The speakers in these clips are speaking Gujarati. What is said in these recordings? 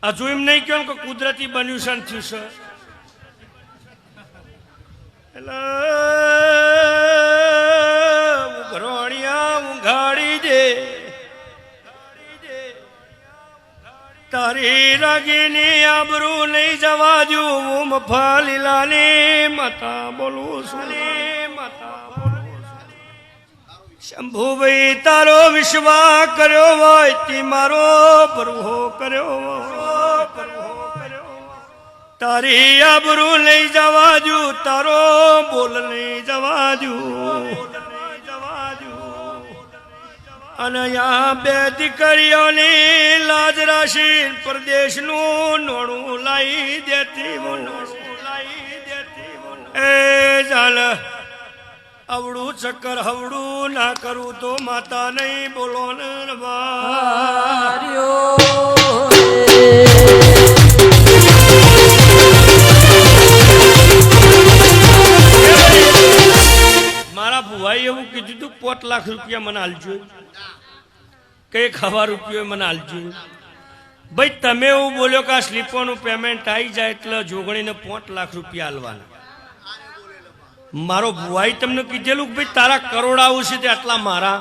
હજુ એમ નહીં કહો કે કુદરતી બન્યું છે થયું છે એટલે ઉઘરોણિયા ઉઘાડી દે તારી રાગીની આબરૂ નહીં જવા દઉં હું મફાલીલાની માતા બોલું છું શંભુભાઈ તારો વિશ્વાસ કર્યો હોય તે મારો પ્રભુ કર્યો તારી આબરૂ લઈ જવા દઉં તારો બોલ નહીં જવા દઉં અને આ બે દીકરીઓની લાજ રાશિ પરદેશનું નોણું લાવી દેતી એ ચાલ અવડું ચક્કર હવડું ના કરું તો માતા નહીં બોલો ને મારા ભુવાએ એવું કીધું તું 5 લાખ રૂપિયા મને આલજો કઈ ખવા રૂપિયો મને આલજો ભાઈ તમે એવું બોલ્યો કે આ સ્લીપોનું પેમેન્ટ આવી જાય એટલે જોગણીને 5 લાખ રૂપિયા આલવાના મારો ભુવાઈ તમને કીધેલું ભાઈ તારા કરોડ આવશે તે આટલા મારા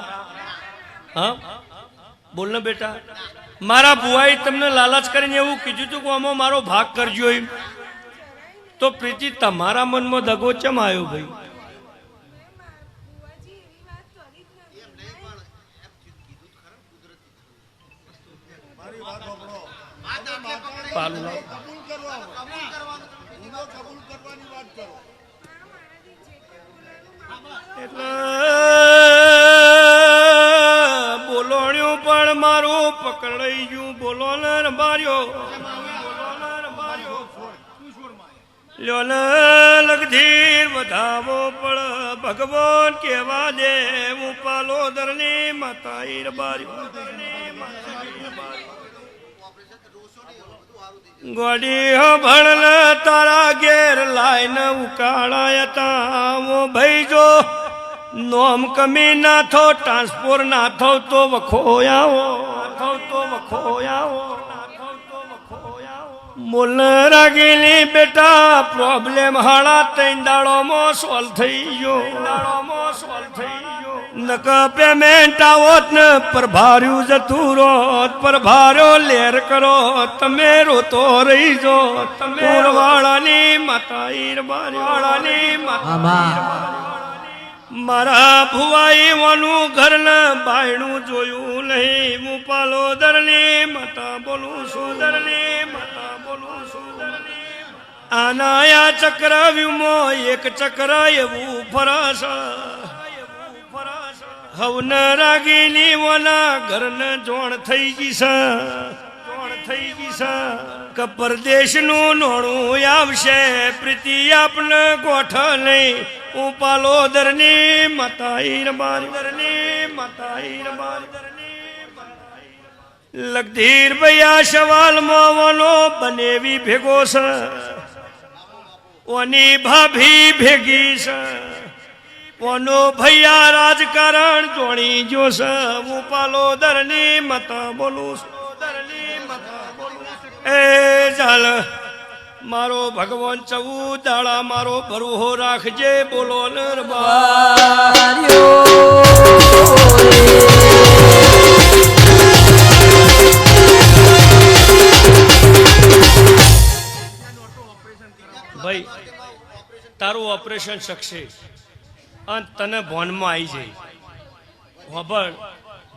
હા બોલ ને બેટા મારા ભુવાઈ તમને લાલચ કરીને એવું કીધું હતું કે આમાં મારો ભાગ કરજો એમ તો પ્રીતિ તમારા મનમાં દગો ચમ આવ્યો ભાઈ એટલે બોલોણ્યું પણ મારું પકડાઈ ગયું બોલો ને બાર્યો લ્યો ને લગધીર વધાવો પડ ભગવાન કેવા દે હું પાલો દરની માતા ઈર બાર્યો ગોડી હો ભણ તારા ઘેર લાઈને ઉકાળાયા તા ઓ ભાઈ જો નોમ કમી ના થો ટ્રાન્સપોર ના થો તો વખોયાવો મોલ રાગીલી બેટા પ્રોબ્લેમ હાડા 3 દાડોમાં સોલ્વ થઈ ગયો નક પેમેન્ટ આવોત ને પ્રભાર્યું જતું રોત પ્રભાર્યો લેર કરો તમે રોતો રહી જો તમે વાળાની માતા ઈર વાળાની મારા ભુવાઈ વાનું ઘર ને બાયણું જોયું નહીં હું પાલો દરની માતા બોલું છું આનાયા ચક્ર વ્યુમો એક ચક્ર એવું ફરસ હવન રાગીની ઓના ઘરને જોણ થઈ ગઈ છે કે પરદેશનું નોણું આવશે પ્રીતિ આપને ગોઠ નહીં હું પાલો દરની માતા ઈર લગધીર ભૈયા સવાલ મોવાનો બનેવી ભેગો છે ઓની ભાભી ભેગી છે ઓનો ભૈયા રાજકારણ જોણી જો છે હું પાલો દરની માતા બોલું એ ચાલ મારો ભગવાન 14 દાડા મારો ભરવો રાખજે બોલો ભાઈ તારું ઓપરેશન સક્સેસ અને તને ભોનમાં આવી જાય ખબર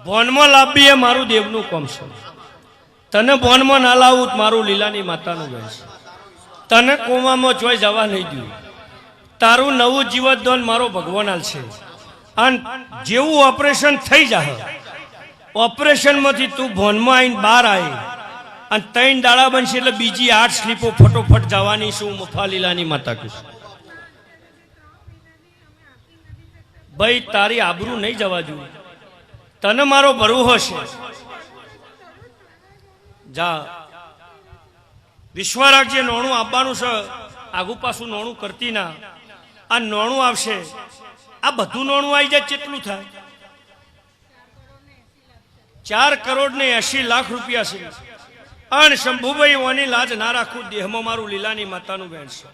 ભોનમાં લાવવી એ મારું દેવનું કામ છે તને ભોનમાં ના લાવું મારું લીલાની માતાનું ગણ છે તને કોવામાં જોઈ જવા નહીં દઉં તારું નવું જીવતદાન મારો ભગવાન છે અને જેવું ઓપરેશન થઈ જાય ઓપરેશનમાંથી તું ભોનમાં આવીને બહાર આવી અને 3 દાડા બનશે એટલે બીજી 8 સ્લીપો ફટોફટ જવાની શું મફા લીલાની માતા કહું ભાઈ તારી આબરૂ નહીં જવા જોઈએ તને મારો ભરોસો છે જા વિશ્વ રાખજે નોણું આપવાનું છે આગુ પાછું નોણું કરતી ના આ નોણું આવશે આ બધું નોણું આવી જાય કેટલું થાય 4 કરોડ ને 80 લાખ રૂપિયા છે અણ શંભુભાઈ ઓની લાજ ના રાખું દેહમાં મારું લીલાની માતાનું બેન છે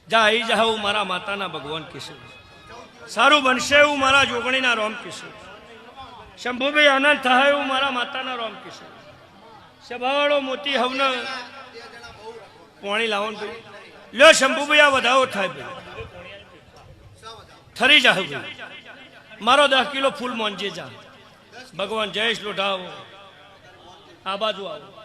જા આવી જાઉં મારા માતાના ભગવાન કિશોર સારું બનશે એવું મારા જોગણીના રોમ કિશોર શંભુભાઈ આનંદ થાય એવું મારા માતાના રોમ કિશોર સભાવાળો મોતી હવને પાણી લાવો ભાઈ લ્યો શંભુભાઈ આ વધાવો થાય ભાઈ થરી જાવ ભાઈ મારો 10 કિલો ફૂલ મોંજે જા ભગવાન જયેશ લોઢાવો આ બાજુ આવો